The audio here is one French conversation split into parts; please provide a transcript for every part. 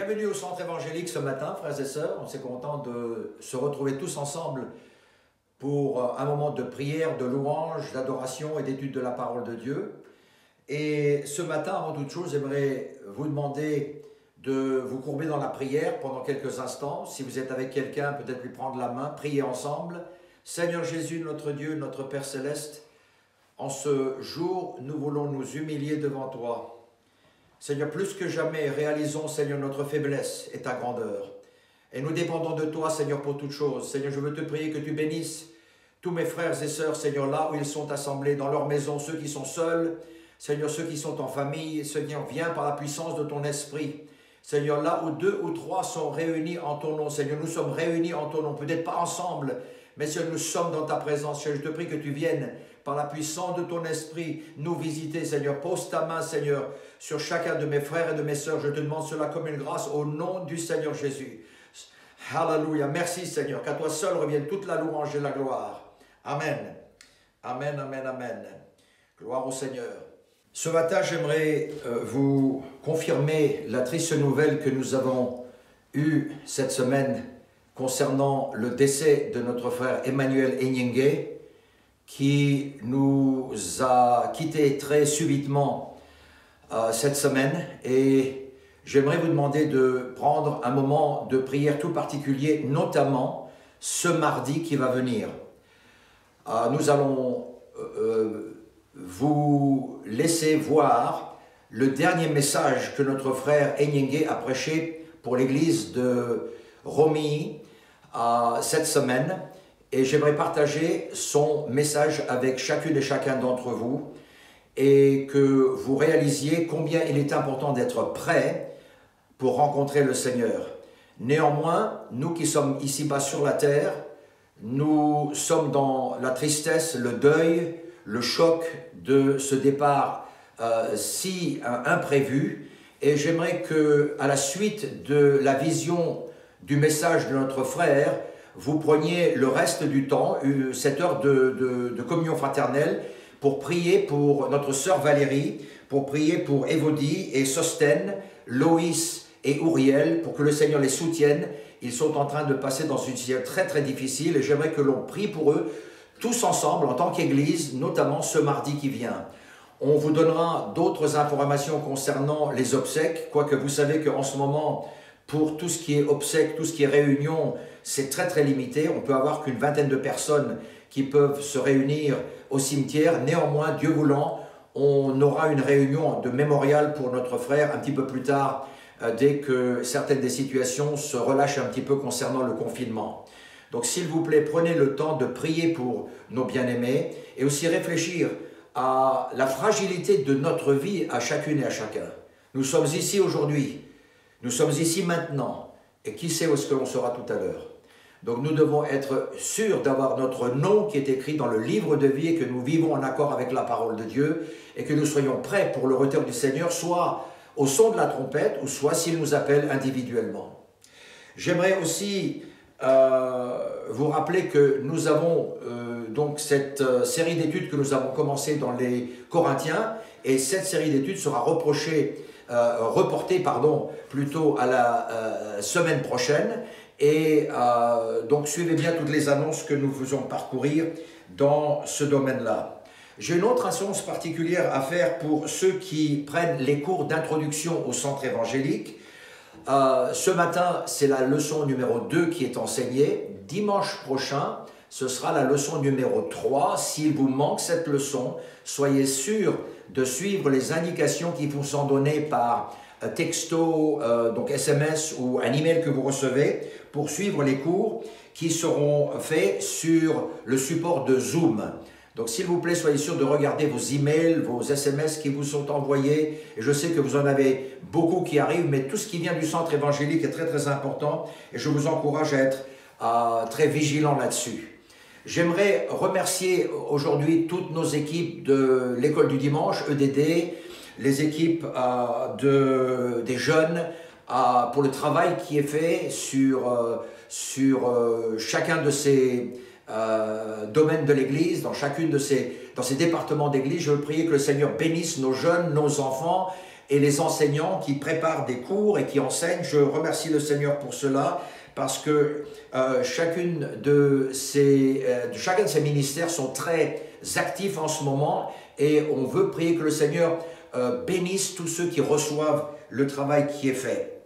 Bienvenue au centre évangélique ce matin, frères et sœurs. On est content de se retrouver tous ensemble pour un moment de prière, de louange, d'adoration et d'étude de la parole de Dieu. Et ce matin, avant toute chose, j'aimerais vous demander de vous courber dans la prière pendant quelques instants. Si vous êtes avec quelqu'un, peut-être lui prendre la main, prier ensemble. Seigneur Jésus, notre Dieu, notre Père Céleste, en ce jour, nous voulons nous humilier devant toi. Seigneur, plus que jamais, réalisons, Seigneur, notre faiblesse et ta grandeur. Et nous dépendons de toi, Seigneur, pour toutes choses. Seigneur, je veux te prier que tu bénisses tous mes frères et sœurs, Seigneur, là où ils sont assemblés, dans leur maison, ceux qui sont seuls, Seigneur, ceux qui sont en famille. Seigneur, viens par la puissance de ton esprit. Seigneur, là où 2 ou 3 sont réunis en ton nom, Seigneur, nous sommes réunis en ton nom, peut-être pas ensemble, mais Seigneur, nous sommes dans ta présence. Seigneur, je te prie que tu viennes par la puissance de ton esprit nous visiter, Seigneur. Pose ta main, Seigneur, sur chacun de mes frères et de mes sœurs. Je te demande cela comme une grâce au nom du Seigneur Jésus. Alléluia. Merci, Seigneur, qu'à toi seul revienne toute la louange et la gloire. Amen. Amen, amen, amen. Gloire au Seigneur. Ce matin, j'aimerais vous confirmer la triste nouvelle que nous avons eue cette semaine concernant le décès de notre frère Emmanuel Enyenge, qui nous a quittés très subitement cette semaine. Et j'aimerais vous demander de prendre un moment de prière tout particulier, notamment ce mardi qui va venir. Nous allons vous laisser voir le dernier message que notre frère Enyenge a prêché pour l'église de Romilly cette semaine. Et j'aimerais partager son message avec chacune et chacun d'entre vous et que vous réalisiez combien il est important d'être prêt pour rencontrer le Seigneur. Néanmoins, nous qui sommes ici-bas sur la terre, nous sommes dans la tristesse, le deuil, le choc de ce départ si imprévu. Et j'aimerais que, à la suite de la vision du message de notre frère, vous preniez le reste du temps, cette heure de communion fraternelle, pour prier pour notre sœur Valérie, pour prier pour Évodie et Sostène, Loïs et Uriel, pour que le Seigneur les soutienne. Ils sont en train de passer dans une situation très très difficile et j'aimerais que l'on prie pour eux, tous ensemble, en tant qu'Église, notamment ce mardi qui vient. On vous donnera d'autres informations concernant les obsèques, quoique vous savez qu'en ce moment, pour tout ce qui est obsèques, tout ce qui est réunion, c'est très très limité. On peut avoir qu'une vingtaine de personnes qui peuvent se réunir au cimetière. Néanmoins, Dieu voulant, on aura une réunion de mémorial pour notre frère un petit peu plus tard, dès que certaines des situations se relâchent un petit peu concernant le confinement. Donc s'il vous plaît, prenez le temps de prier pour nos bien-aimés et aussi réfléchir à la fragilité de notre vie à chacune et à chacun. Nous sommes ici aujourd'hui. Nous sommes ici maintenant, et qui sait où est-ce que l'on sera tout à l'heure. Donc nous devons être sûrs d'avoir notre nom qui est écrit dans le livre de vie et que nous vivons en accord avec la parole de Dieu et que nous soyons prêts pour le retour du Seigneur, soit au son de la trompette ou soit s'il nous appelle individuellement. J'aimerais aussi vous rappeler que nous avons donc cette série d'études que nous avons commencé dans les Corinthiens et cette série d'études sera reportée plutôt à la semaine prochaine et donc suivez bien toutes les annonces que nous faisons parcourir dans ce domaine-là. J'ai une autre annonce particulière à faire pour ceux qui prennent les cours d'introduction au centre évangélique. Ce matin, c'est la leçon numéro 2 qui est enseignée. Dimanche prochain, ce sera la leçon numéro 3. S'il vous manque cette leçon, soyez sûr de suivre les indications qui vous sont données par texto, donc SMS ou un email que vous recevez pour suivre les cours qui seront faits sur le support de Zoom. Donc s'il vous plaît, soyez sûr de regarder vos emails, vos SMS qui vous sont envoyés. Et je sais que vous en avez beaucoup qui arrivent, mais tout ce qui vient du centre évangélique est très très important et je vous encourage à être très vigilant là-dessus. J'aimerais remercier aujourd'hui toutes nos équipes de l'école du dimanche, EDD, les équipes des jeunes, pour le travail qui est fait sur chacun de ces domaines de l'Église, dans ces départements d'Église. Je veux prier que le Seigneur bénisse nos jeunes, nos enfants, et les enseignants qui préparent des cours et qui enseignent. Je remercie le Seigneur pour cela, parce que chacun de ces ministères sont très actifs en ce moment, et on veut prier que le Seigneur bénisse tous ceux qui reçoivent le travail qui est fait.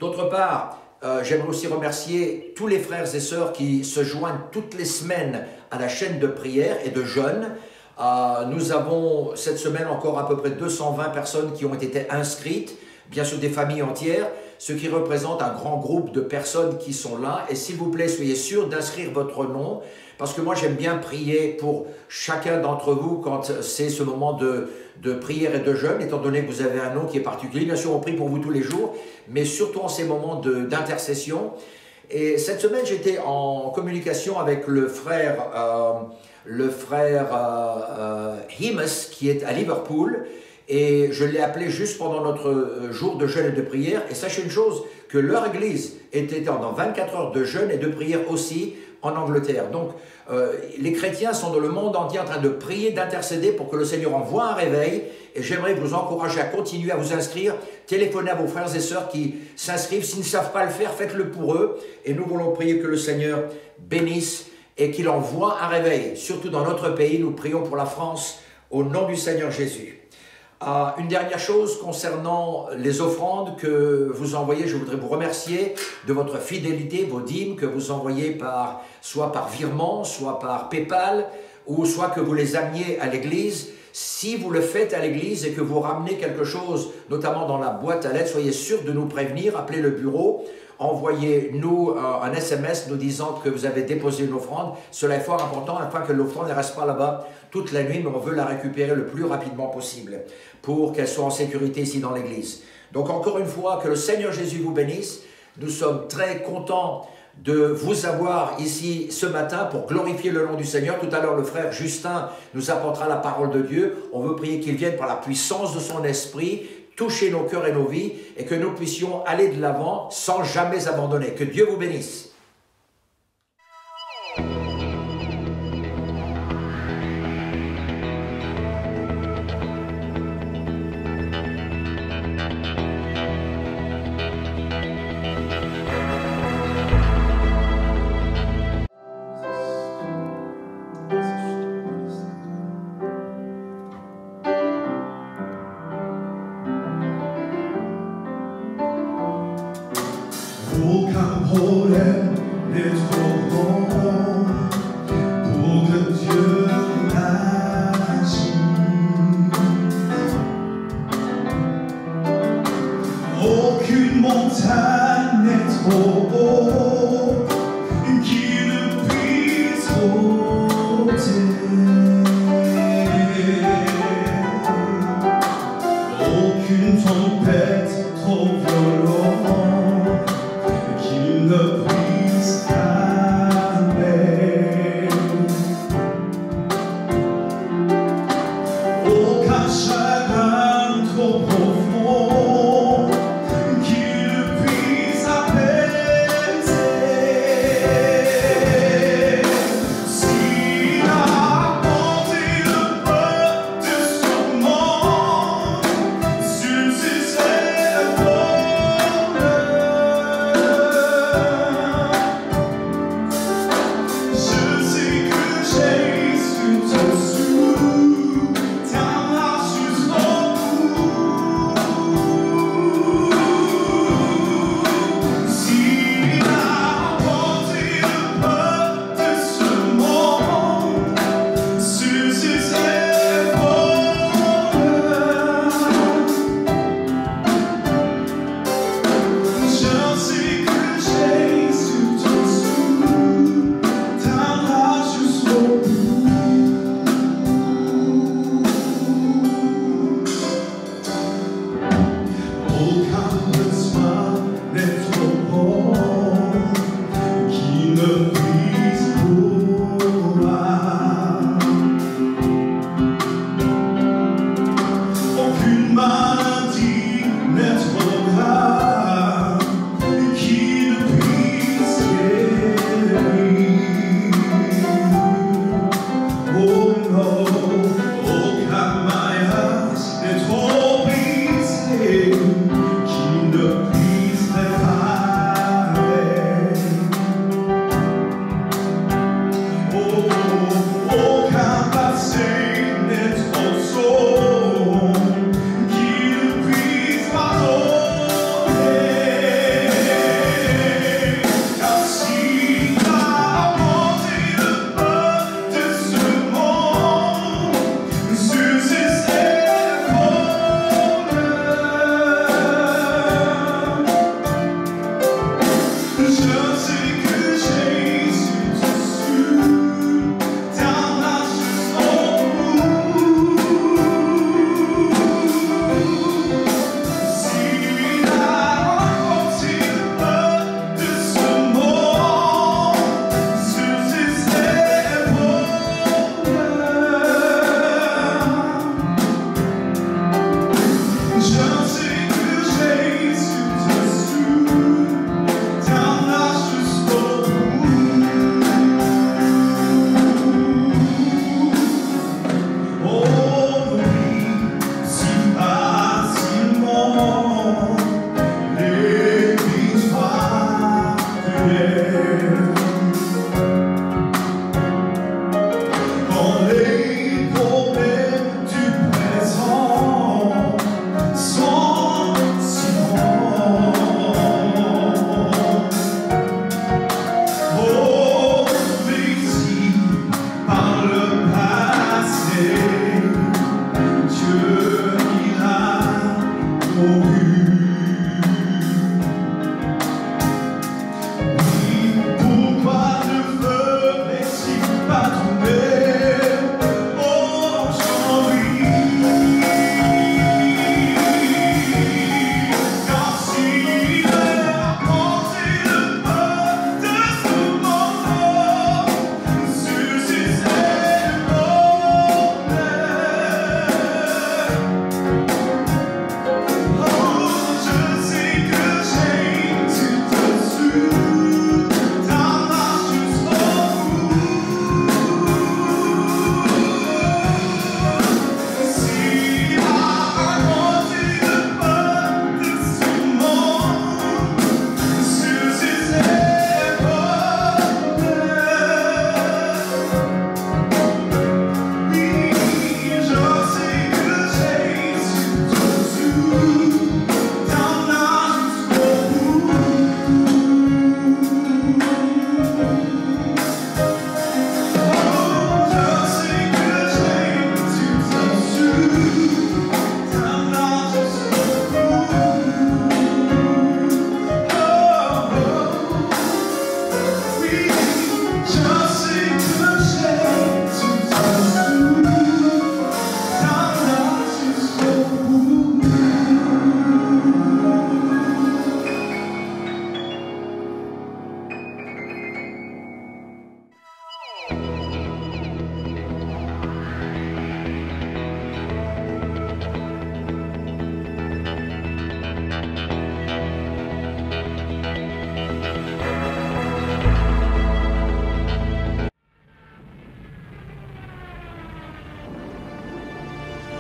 D'autre part, j'aimerais aussi remercier tous les frères et sœurs qui se joignent toutes les semaines à la chaîne de prière et de jeûne. Nous avons cette semaine encore à peu près 220 personnes qui ont été inscrites, bien sûr des familles entières, ce qui représente un grand groupe de personnes qui sont là. Et s'il vous plaît, soyez sûrs d'inscrire votre nom, parce que moi j'aime bien prier pour chacun d'entre vous quand c'est ce moment de prière et de jeûne, étant donné que vous avez un nom qui est particulier. Bien sûr, on prie pour vous tous les jours, mais surtout en ces moments d'intercession. Et cette semaine, j'étais en communication avec le frère Himes, qui est à Liverpool, et je l'ai appelé juste pendant notre jour de jeûne et de prière. Et sachez une chose, que leur église était dans 24 heures de jeûne et de prière aussi en Angleterre. Donc, les chrétiens sont dans le monde entier en train de prier, d'intercéder pour que le Seigneur envoie un réveil. Et j'aimerais vous encourager à continuer à vous inscrire. Téléphonez à vos frères et sœurs qui s'inscrivent. S'ils ne savent pas le faire, faites-le pour eux. Et nous voulons prier que le Seigneur bénisse et qu'il envoie un réveil. Surtout dans notre pays, nous prions pour la France au nom du Seigneur Jésus. Une dernière chose concernant les offrandes que vous envoyez, je voudrais vous remercier de votre fidélité, vos dîmes que vous envoyez soit par virement, soit par PayPal, ou soit que vous les ameniez à l'église. Si vous le faites à l'église et que vous ramenez quelque chose, notamment dans la boîte à lettres, soyez sûr de nous prévenir, appelez le bureau, envoyez-nous un SMS nous disant que vous avez déposé une offrande. Cela est fort important afin que l'offrande ne reste pas là-bas toute la nuit, mais on veut la récupérer le plus rapidement possible pour qu'elle soit en sécurité ici dans l'église. Donc encore une fois, que le Seigneur Jésus vous bénisse. Nous sommes très contents de vous avoir ici ce matin pour glorifier le nom du Seigneur. Tout à l'heure, le frère Justin nous apportera la parole de Dieu. On veut prier qu'il vienne par la puissance de son esprit, toucher nos cœurs et nos vies, et que nous puissions aller de l'avant sans jamais abandonner. Que Dieu vous bénisse. Aucune montagne n'est trop haute qui ne puisse ôter. Aucune tempête trop violente qui ne puisse calmer. Aucun chagrin trop profond qui ne puisse apaiser.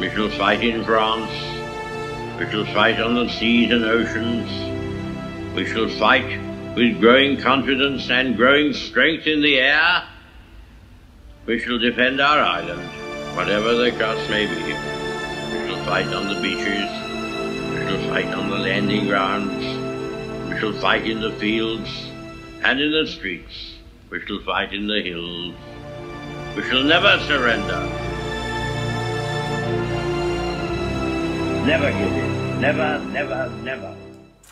We shall fight in France. We shall fight on the seas and oceans. We shall fight with growing confidence and growing strength in the air. We shall defend our island, whatever the cost may be. We shall fight on the beaches. We shall fight on the landing grounds. We shall fight in the fields and in the streets. We shall fight in the hills. We shall never surrender. Never give in. Never, never, never.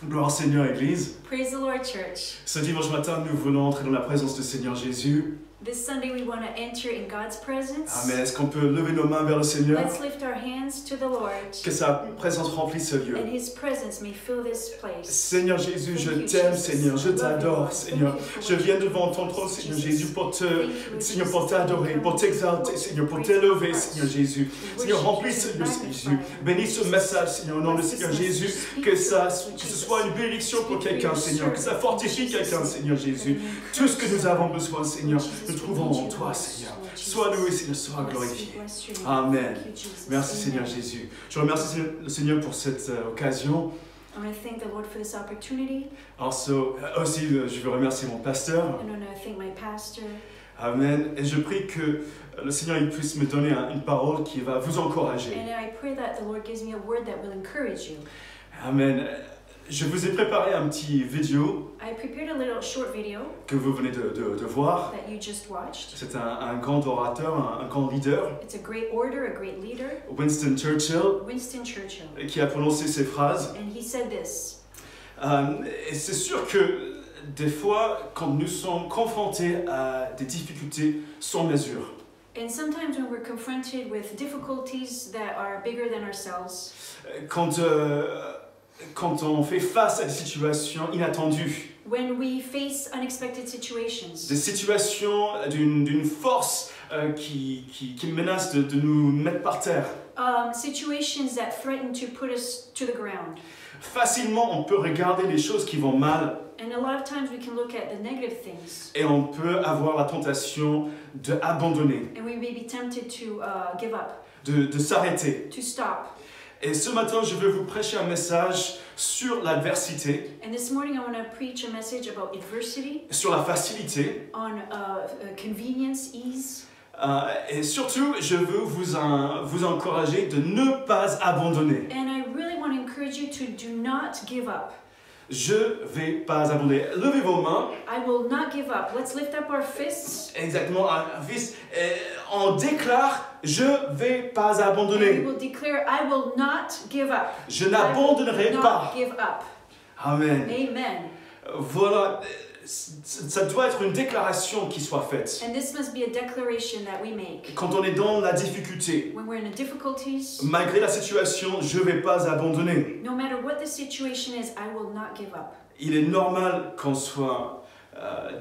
Gloire au Seigneur, Église. Praise the Lord, church. Ce dimanche matin, nous voulons entrer dans la présence du Seigneur Jésus. This Sunday we want to enter in God's presence. Amen. Est-ce qu'on peut lever nos mains vers le Seigneur? Let's lift our hands to the Lord. Que sa présence remplisse ce lieu. And His presence may fill this place. Seigneur Jésus, je t'aime, Seigneur, je t'adore, Seigneur. Je viens devant ton trône, Seigneur Jésus, pour t'adorer, pour t'exalter, Seigneur, pour t'élever, Seigneur Jésus. Seigneur, remplis ce lieu, Seigneur Jésus. Bénis ce message, Seigneur, au nom du Seigneur Jésus. Que ce soit une bénédiction pour quelqu'un, Seigneur. Que ça fortifie quelqu'un, Seigneur Jésus. Tout ce que nous avons besoin, Seigneur, nous trouvons en toi, Seigneur. Sois loué, Seigneur, sois glorifié. Amen. Merci, Seigneur Jésus. Je remercie le Seigneur pour cette occasion. I want to thank the Lord for this opportunity. Aussi, je veux remercier mon pasteur. I want to thank my pastor. Amen. Et je prie que le Seigneur il puisse me donner une parole qui va vous encourager. And I pray that the Lord gives me a word that will encourage you. Amen. Je vous ai préparé un petit vidéo I prepared a little short video que vous venez de voir. that you just watched. C'est un grand orateur, un grand leader, It's a great orator, a great leader, Winston Churchill, Winston Churchill. qui a prononcé ces phrases. And he said this. Et c'est sûr que des fois, quand nous sommes confrontés à des difficultés sans mesure, And sometimes when we're confronted with difficulties that are bigger than ourselves, quand on fait face à des situations inattendues, when we face unexpected situations, des situations d'une force qui menace de nous mettre par terre, situations that threaten to put us to the ground. facilement on peut regarder les choses qui vont mal And a lot of times we can look at the negative things, et on peut avoir la tentation d'abandonner, and we may be tempted to give up, de s'arrêter. to stop. Et ce matin, je veux vous prêcher un message sur l'adversité, And this morning I want to preach a message about adversity, sur la facilité, on convenience, ease. et surtout, je veux vous encourager de ne pas abandonner. And I really want to encourage you to do not give up. Je vais pas abandonner. Levez vos mains. I will not give up. Let's lift up our fists. Exactement, un fils. On déclare, je vais pas And we abandonner. will declare, I will not give up. Je n'abandonnerai I will pas. not give up. Amen. Amen. Voilà, ça doit être une déclaration qui soit faite. And this must be a declaration that we make. Quand on est dans la difficulté, When we're in the difficulties, malgré la situation, je vais pas abandonner. no matter what the situation is, I will not give up. Il est normal qu'on soit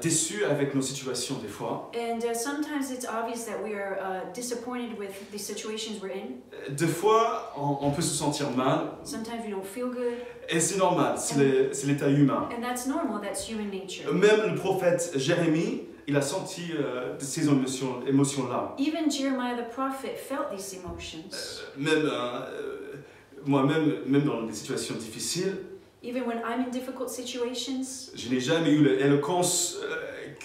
déçu avec nos situations des fois. And sometimes it's obvious that we are disappointed with the situations we're in. Des fois, on peut se sentir mal, Sometimes we don't feel good. et c'est normal, c'est l'état humain. And that's normal, that's human nature. Même le prophète Jérémie, il a senti ces émotions-là. Even Jeremiah the prophet felt these emotions. Moi-même dans des situations difficiles, Even when I'm in difficult situations, je n'ai jamais eu l'éloquence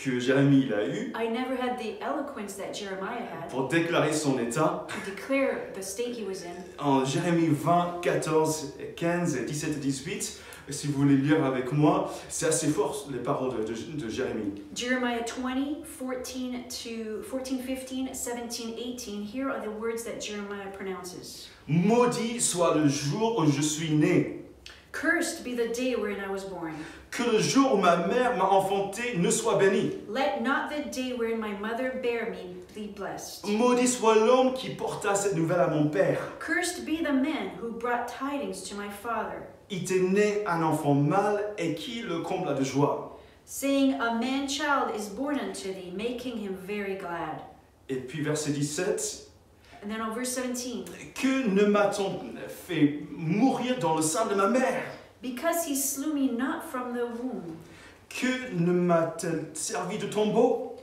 que Jérémie il a eue I never had the eloquence that Jeremiah had pour déclarer son état. to declare the state he was in. En Jérémie 20, 14, 15, 17 et 18, si vous voulez lire avec moi, c'est assez fort les paroles de Jérémie. Jeremiah 20, 14, 15, 17, 18. Here are the words that Jeremiah pronounces. Maudit soit le jour où je suis né, Cursed be the day wherein I was born. que le jour où ma mère m'a enfanté ne soit béni. Let not the day wherein my mother bare me be blessed. Maudit soit l'homme qui porta cette nouvelle à mon père. Cursed be the man who brought tidings to my father, Il t'est né un enfant mâle et qui le combla de joie. saying, A man-child is born unto thee, making him very glad. Et puis verset 17, And then on verse 17, que ne m'a-t-on fait mourir dans le sein de ma mère? because he slew me not from the womb, Que ne m'a-t-elle servi de tombeau?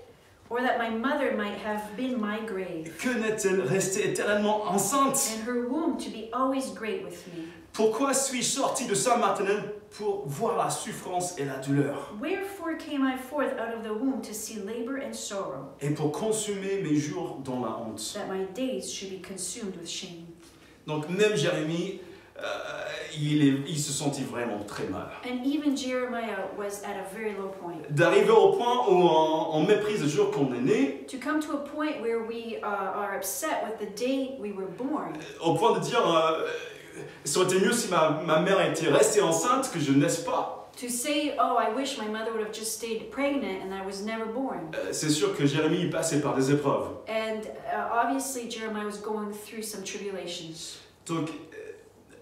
or that my mother might have been my grave, Que n'est-elle restée éternellement enceinte? and her womb to be always great with me. Pourquoi suis-je sorti de sa maternelle pour voir la souffrance et la douleur? Wherefore came I forth out of the womb to see labor and sorrow, Et pour consumer mes jours dans la honte. that my days should be consumed with shame. Donc même Jérémie, il se sentit vraiment très mal. And even Jeremiah was at a very low point. D'arriver au point où on méprise le jour qu'on est né, To come to a point where we are upset with the day we were born, au point de dire ça aurait été mieux si ma mère était restée enceinte que je naisse pas. to say, oh, I wish my mother would have just stayed pregnant and I was never born. C'est sûr que Jérémie passait par des épreuves. And obviously Jeremiah was going through some tribulations. Donc,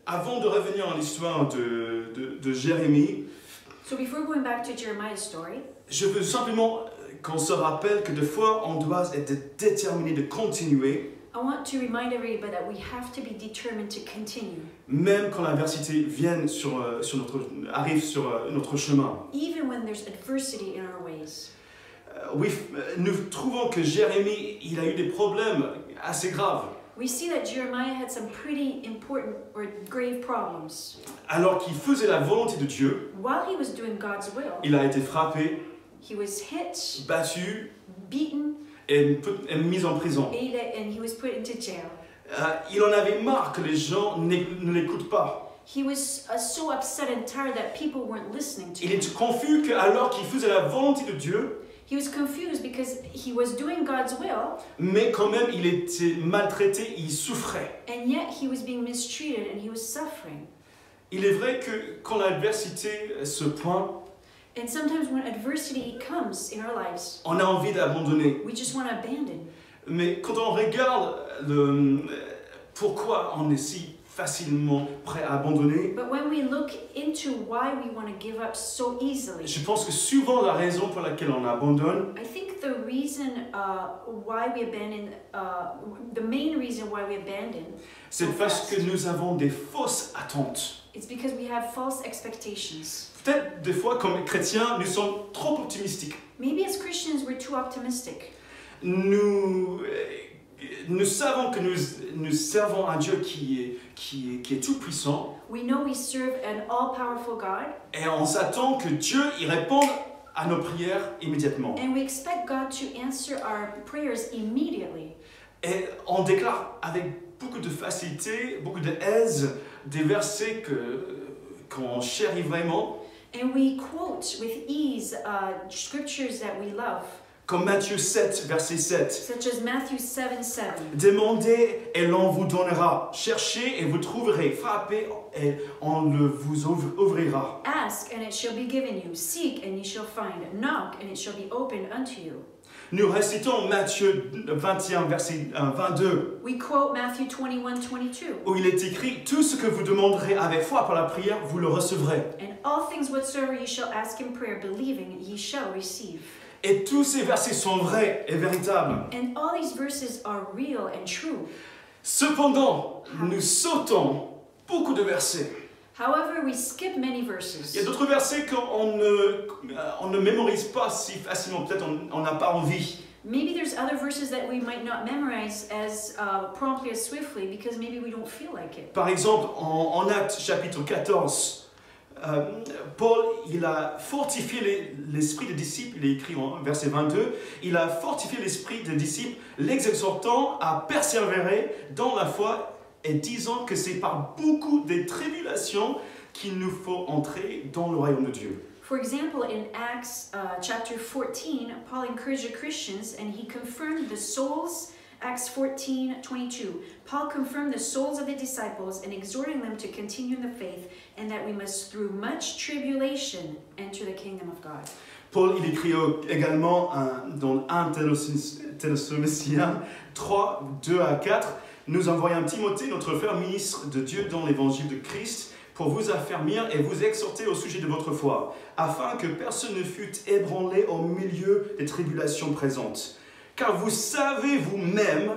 avant de revenir à l'histoire de Jérémie, So before going back to Jeremiah's story, je veux simplement qu'on se rappelle que des fois, on doit être déterminé de continuer, I want to remind everybody that we have to be determined to continue, même quand l'adversité arrive sur notre chemin. even when there's adversity in our ways. Oui, nous trouvons que Jérémie, il a eu des problèmes assez graves. We see that Jeremiah had some pretty important or grave problems. Alors qu'il faisait la volonté de Dieu, While he was doing God's will, il a été frappé, he was hit, battu beaten, et mis en prison. and he was put into jail. Il en avait marre que les gens ne l'écoutent pas. He was so upset and tired that people weren't listening to Il him. était confus qu'alors qu'il faisait la volonté de Dieu, He was confused because he was doing God's will, mais quand même il était maltraité, il souffrait. and yet he was being mistreated and he was suffering. Il est vrai que quand l'adversité se pointe, And sometimes when adversity comes in our lives, on a envie d'abandonner. we just want to abandon. Mais quand on regarde pourquoi on est si facilement prêt à abandonner, But when we look into why we want to give up so easily, je pense que souvent la raison pour laquelle on abandonne, I think the reason why we abandon, the main reason why we abandon, c'est parce que nous avons des fausses attentes. it's because we have false expectations. Peut-être des fois, comme chrétiens, nous sommes trop optimistiques. Maybe as Christians we're too optimistic. Nous savons que nous servons un Dieu qui est tout puissant We know we serve an all-powerful God, et on s'attend que Dieu y réponde à nos prières immédiatement. and we expect God to answer our prayers immediately. Et on déclare avec beaucoup de facilité, beaucoup d'aise, des versets qu'on chérit vraiment, And we quote with ease scriptures that we love, comme Matthieu 7, verset 7. such as Matthew 7:7. Demandez et l'on vous donnera. Cherchez et vous trouverez. Frappez et on le vous ouvrira. Ask and it shall be given you. Seek and ye shall find. Knock and it shall be opened unto you. Nous récitons Matthieu 21, verset 22, We quote Matthew 21:22. où il est écrit « Tout ce que vous demanderez avec foi par la prière, vous le recevrez. And all things whatsoever ye shall ask in prayer, believing, ye shall receive. » Et tous ces versets sont vrais et véritables. And all these verses are real and true. Cependant, nous sautons beaucoup de versets. However, we skip many Il y a verses. d'autres versets qu'on ne mémorise pas si facilement. Peut-être on n'a pas envie. Maybe there's other verses that we might not memorize as promptly as swiftly because maybe we don't feel like it. Par exemple, en Actes chapitre 14, Paul, il a fortifié l'esprit des disciples, il est écrit en verset 22, il a fortifié l'esprit des disciples, les exhortant à persévérer dans la foi et disant que c'est par beaucoup de tribulations qu'il nous faut entrer dans le royaume de Dieu. For example, in Acts chapter 14, Paul encouraged the Christians and he confirmed the souls, Acts 14:22. Paul confirmed the souls of the disciples and exhorting them to continue in the faith and that we must through much tribulation enter the kingdom of God. Paul, il écrit également dans 1 Thessaloniciens 3, 2 à 4, nous envoyons Timothée, notre frère ministre de Dieu dans l'évangile de Christ, pour vous affermir et vous exhorter au sujet de votre foi, afin que personne ne fût ébranlé au milieu des tribulations présentes. Car vous savez vous-même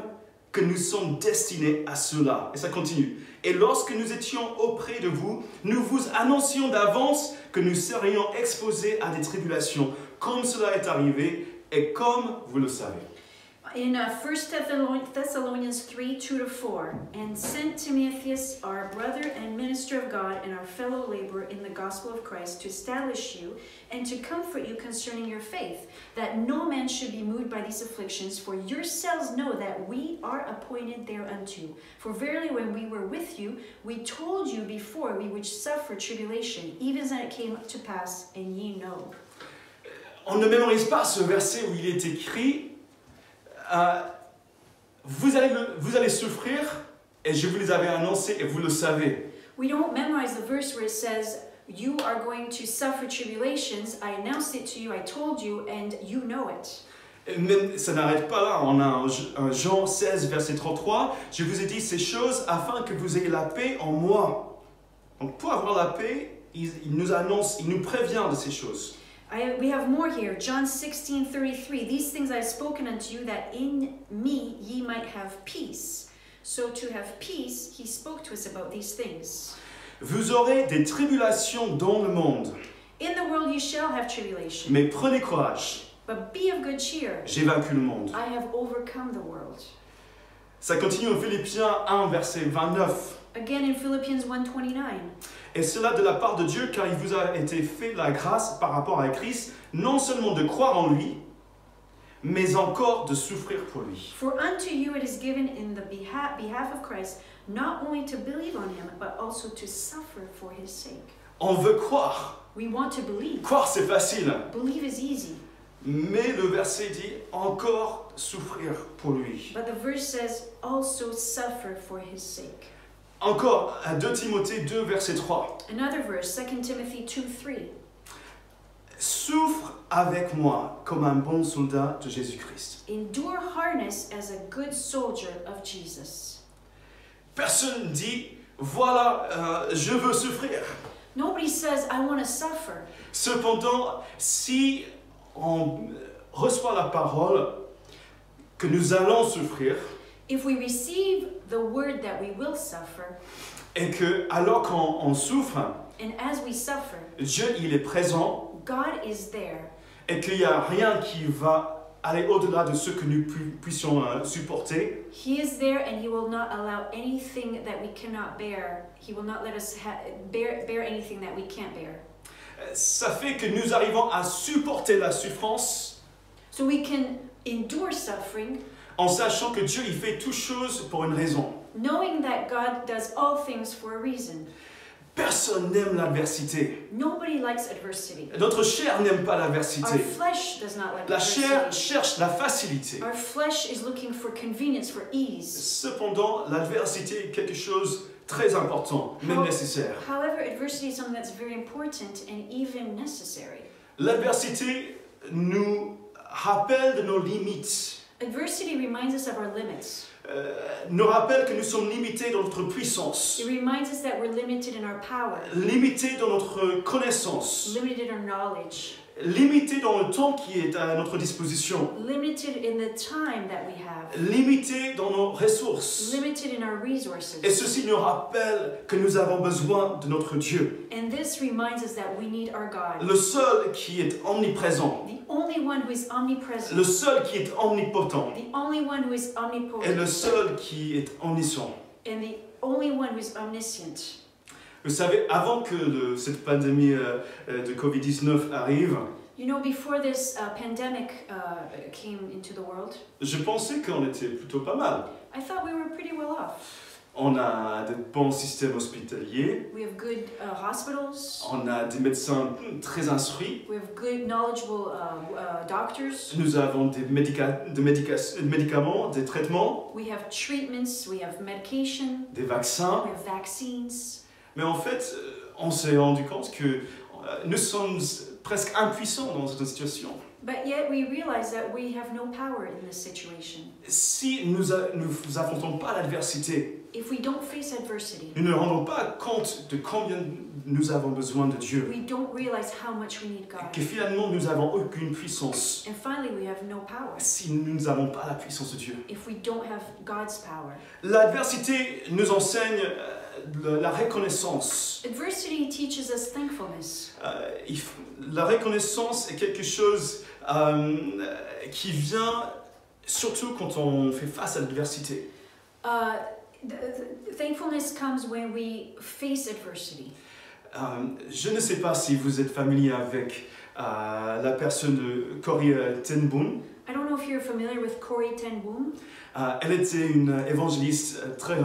que nous sommes destinés à cela. Et ça continue. Et lorsque nous étions auprès de vous, nous vous annoncions d'avance que nous serions exposés à des tribulations, comme cela est arrivé, et comme vous le savez. In 1 Thessalonians 3, 2-4, and sent Timotheus, our brother and minister of God and our fellow laborer in the gospel of Christ, to establish you and to comfort you concerning your faith, that no man should be moved by these afflictions, for yourselves know that we are appointed thereunto. For verily when we were with you, we told you before we would suffer tribulation, even as it came to pass, and ye know. On ne mémorise pas ce verset où il est écrit vous allez souffrir et je vous les avais annoncés et vous le savez. We don't memorize the verse where it says, you are going to suffer tribulations. I announced it to you, I told you, and you know it. Mais ça n'arrête pas là. On a un Jean 16, verset 33. Je vous ai dit ces choses afin que vous ayez la paix en moi. Donc pour avoir la paix, il nous annonce, il nous prévient de ces choses. We have more here. John 16:33. These things I have spoken unto you, that in me ye might have peace. So to have peace, he spoke to us about these things. Vous aurez des tribulations dans le monde. In the world you shall have tribulation. Mais prenez courage. But be of good cheer. J'ai vaincu le monde. I have overcome the world. Ça continue en Philippiens 1, verset 29. Again in Philippians 1:29. Et cela de la part de Dieu, car il vous a été fait la grâce par rapport à Christ, non seulement de croire en lui, mais encore de souffrir pour lui. For unto you it is given in the behalf of Christ, not only to believe on him, but also to suffer for his sake. On veut croire. We want to believe. Croire, c'est facile. Believe is easy. Mais le verset dit encore souffrir pour lui. But the verse says also suffer for his sake. Encore à 2 Timothée 2, verset 3. Another verse, 2 Timothy 2:3. Souffre avec moi comme un bon soldat de Jésus-Christ. Endure hardness as a good soldier of Jesus. Personne dit, voilà, je veux souffrir. Nobody says, I want to suffer. Cependant, si on reçoit la parole que nous allons souffrir, If we receive the word that we will suffer, et que alors qu'on souffre, and as we suffer, Dieu il est présent, God is there, et qu'il n'y a rien qui va aller au-delà de ce que nous puissions supporter, He is there, and He will not allow anything that we cannot bear. He will not let us bear anything that we can't bear. ça fait que nous arrivons à supporter la souffrance So we can endure suffering, en sachant que Dieu il fait toutes choses pour une raison. knowing that God does all things for a reason. Personne n'aime l'adversité. Nobody likes adversity. Notre chair n'aime pas Our l'adversité. flesh does not like La chair adversity. cherche la facilité. Our flesh is looking for convenience, for ease. Cependant, l'adversité est quelque chose de très important, même nécessaire. However, adversity is something that's very important and even necessary. L'adversité nous rappelle de nos limites, Adversity reminds us of our limits. nous rappelle que nous sommes limités dans notre puissance, It reminds us that we're limited in our power, limités dans notre connaissance, limited in our knowledge, limités dans le temps qui est à notre disposition, limited in the time that we have, limités dans nos ressources. limited in our Et resources. ceci nous rappelle que nous avons besoin de notre Dieu, And this reminds us that we need our God, le seul qui est omniprésent, the only one who is omnipresent, le seul qui est omnipotent, the only one who is et omnipotent, le seul qui est omniscient. and the only one who is omniscient. Vous savez, avant que cette pandémie de Covid-19 arrive, You know, before this pandemic came into the world, je pensais qu'on était plutôt pas mal. I thought we were pretty well off. On a de bons systèmes hospitaliers, We have good hospitals. on a des médecins très instruits, We have good, knowledgeable doctors. nous avons des médicaments, des traitements, We have treatments. We have medication. des vaccins. We have vaccines. Mais en fait, on s'est rendu compte que nous sommes presque impuissants dans cette situation. But yet we realize that we have no power in this situation. Si nous affrontons pas l'adversité, If we don't face adversity, nous ne rendons pas compte de combien nous avons besoin de Dieu, we don't realize how much we need God. que finalement nous n'avons aucune puissance And finally, we have no power si nous n'avons pas la puissance de Dieu. if we don't have God's power. L'adversité nous enseigne la reconnaissance. Adversity teaches us thankfulness. La reconnaissance est quelque chose qui vient surtout quand on fait face à l'adversité. Thankfulness comes when we face adversity. Je ne sais pas si vous êtes familier avec la personne de Corrie ten Boom. I don't know if you're familiar with Corrie ten Boom. Elle était une évangéliste très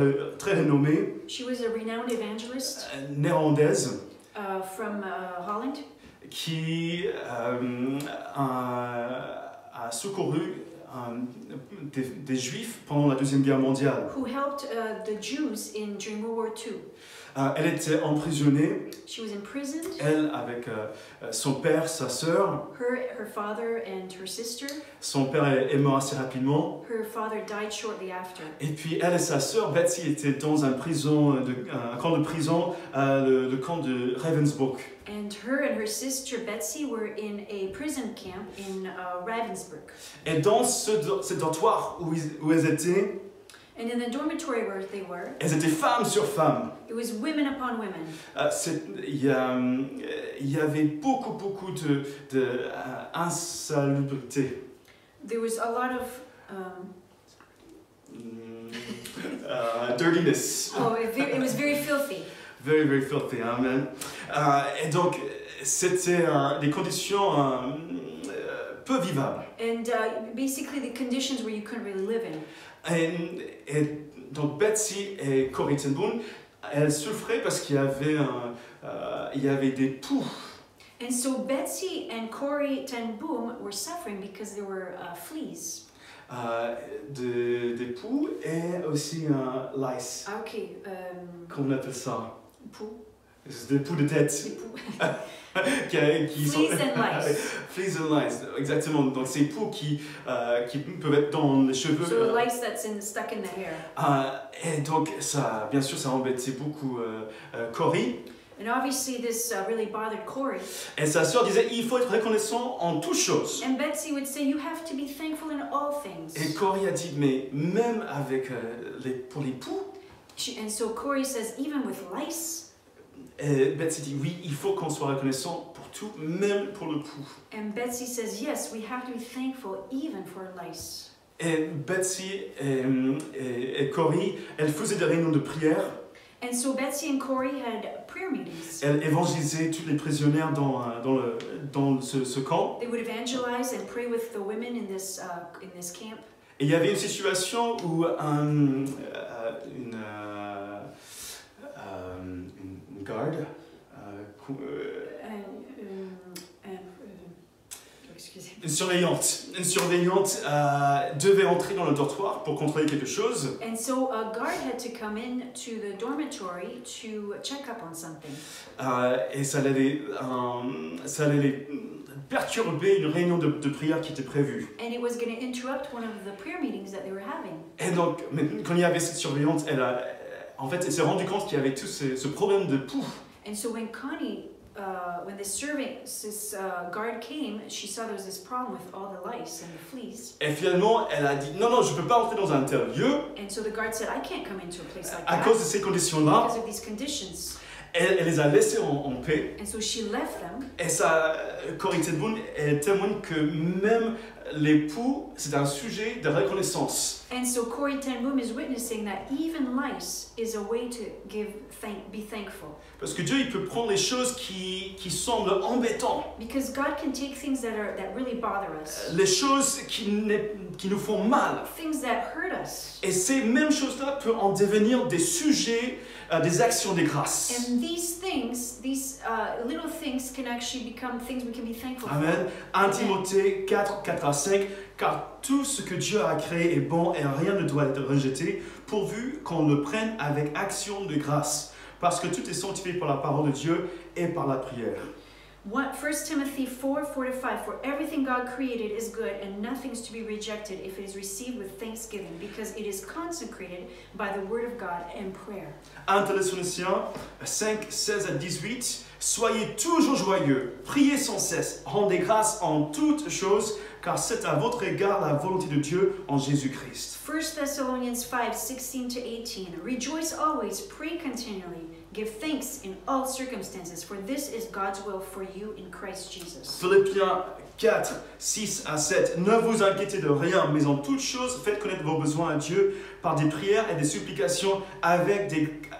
renommée, She was a renowned evangelist néerlandaise, from Holland, qui a secouru des Juifs pendant la Deuxième Guerre mondiale. who helped the Jews during World War II. Elle était emprisonnée, She was imprisoned, elle avec son père, sa sœur. her father and her sister. Son père est mort assez rapidement. Her father died shortly after. Et puis elle et sa sœur, Betsy, étaient dans un camp de prison, le camp de Ravensbrück. And her sister Betsy were in a prison camp in Ravensbrück. Et dans ce dortoir où elles étaient, And in the dormitory where they were, elles étaient femmes sur femmes. it was women upon women. Il y avait beaucoup de insalubrité. There was a lot of Dirtiness. it was very filthy. Very, very filthy, amen. Et donc, c'était des conditions peu vivables. And basically the conditions where you couldn't really live in. Et donc, Betsy et Corrie ten Boom, elles souffraient parce qu'il y avait des poux. And so Betsy and Corrie ten Boom were suffering because there were fleas. Des poux et aussi lice. Okay, Comment on appelle ça? poux. Des poux de tête. Des poux. qui sont... Fleas and lice. Fleas and lice, exactement. Donc ces poux qui peuvent être dans les cheveux. So lice that's stuck in the hair. Et donc ça, bien sûr, ça embêtait beaucoup Corrie. And obviously this really bothered Corrie. Et sa sœur disait, il faut être reconnaissant en toutes choses. And Betsy would say, you have to be thankful in all things. Et Corrie a dit, mais même avec pour les poux. And so Corrie says, even with lice. Et Betsy dit, oui, il faut qu'on soit reconnaissant pour tout, même pour le poux. And Betsy says, yes, we have to be thankful even for lice. Et Betsy et Corrie, elles faisaient des réunions de prière. And so Betsy and Corrie had prayer meetings. Elles évangélisaient tous les prisonniers dans ce camp. They would evangelize and pray with the women in this camp. Et il y avait une situation où une garde, une surveillante devait entrer dans le dortoir pour contrôler quelque chose. And so a guard had to come in to the dormitory to check up on something. Et ça allait perturber une réunion de prière qui était prévue. And it was going to interrupt one of the prayer meetings that they were having. Et donc, quand il y avait cette surveillante, elle s'est rendue compte qu'il y avait tout ce problème de poux. And so when when this guard came, she saw there was this problem with all the lice and the fleas. Et finalement, elle a dit non, je ne peux pas entrer dans un tel lieu. And so the guard said, I can't come into a place like à that cause de ces conditions-là. because of these conditions. Elle les a laissés en paix. And so she left them. Et ça, Corrie ten Boom, elle témoigne que même les poux, c'est un sujet de reconnaissance. And so Corrie ten Boom is witnessing that even lice is a way to be thankful. Parce que Dieu, il peut prendre les choses qui semblent embêtantes. Because God can take things that really bother us. Les choses qui nous font mal. Things that hurt us. Et ces mêmes choses-là peuvent en devenir des sujets, des actions de grâce. And these things, little things can actually become things we can be thankful Amen. for. 1 Timothée 4:4-5, car tout ce que Dieu a créé est bon et rien ne doit être rejeté, pourvu qu'on le prenne avec action de grâce, parce que tout est sanctifié par la parole de Dieu et par la prière. 1 Timothy 4:4-5, for everything God created is good, and nothing's to be rejected if it is received with thanksgiving, because it is consecrated by the word of God and prayer. 1 Thessaloniciens 5:16-18, Soyez toujours joyeux, priez sans cesse, rendez grâce en toutes choses, car c'est à votre égard la volonté de Dieu en Jésus-Christ. 1 Thessalonians 5, 16-18. Rejoice always, pray continually, give thanks in all circumstances, for this is God's will for you in Christ Jesus. Philippiens 4, 6 à 7. Ne vous inquiétez de rien, mais en toutes choses, faites connaître vos besoins à Dieu par des prières et des supplications avec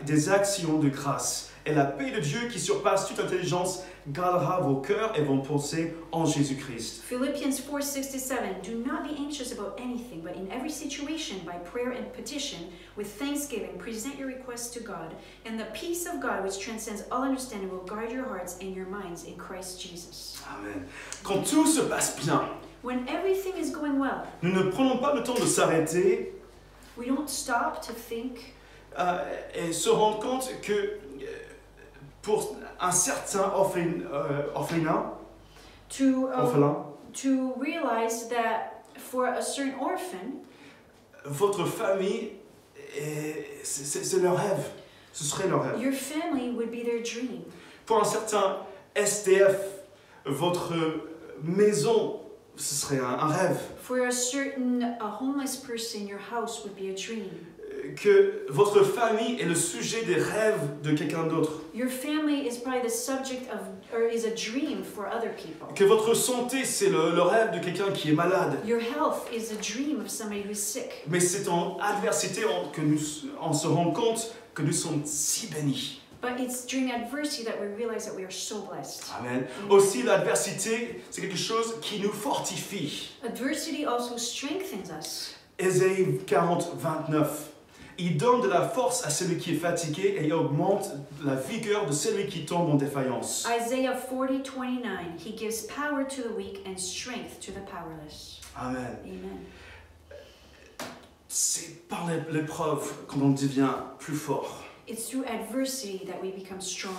des actions de grâce. Et la paix de Dieu qui surpasse toute intelligence gardera vos cœurs et vos pensées en Jésus-Christ. Philippians 4:67. Do not be anxious about anything, but in every situation, by prayer and petition, with thanksgiving, present your requests to God, and the peace of God, which transcends all understanding, will guard your hearts and your minds in Christ Jesus. Amen. Quand tout se passe bien, When everything is going well, nous ne prenons pas le temps de s'arrêter we don't stop to think et se rendre compte que pour un certain orphelin, to realize that for a certain orphan, votre famille, c'est leur rêve. Ce serait leur rêve. your family would be their dream. Pour un certain SDF, votre maison, ce serait un rêve. For a certain homeless person, your house would be a dream. Que votre famille est le sujet des rêves de quelqu'un d'autre. Your family is probably the subject of, or is a dream for other people. Que votre santé, c'est le rêve de quelqu'un qui est malade. Your health is a dream of somebody who's sick. Mais c'est en adversité que on se rend compte que nous sommes si bénis. But it's during adversity that we realize that we are so blessed. Amen. Aussi, l'adversité, c'est quelque chose qui nous fortifie. Adversity also strengthens us. Ésaïe 40, 29. Il donne de la force à celui qui est fatigué et augmente la vigueur de celui qui tombe en défaillance. Isaiah 40:29. He gives power to the weak and strength to the powerless. Amen. Amen. C'est par l'épreuve qu'on devient plus fort. It's through adversity that we become stronger.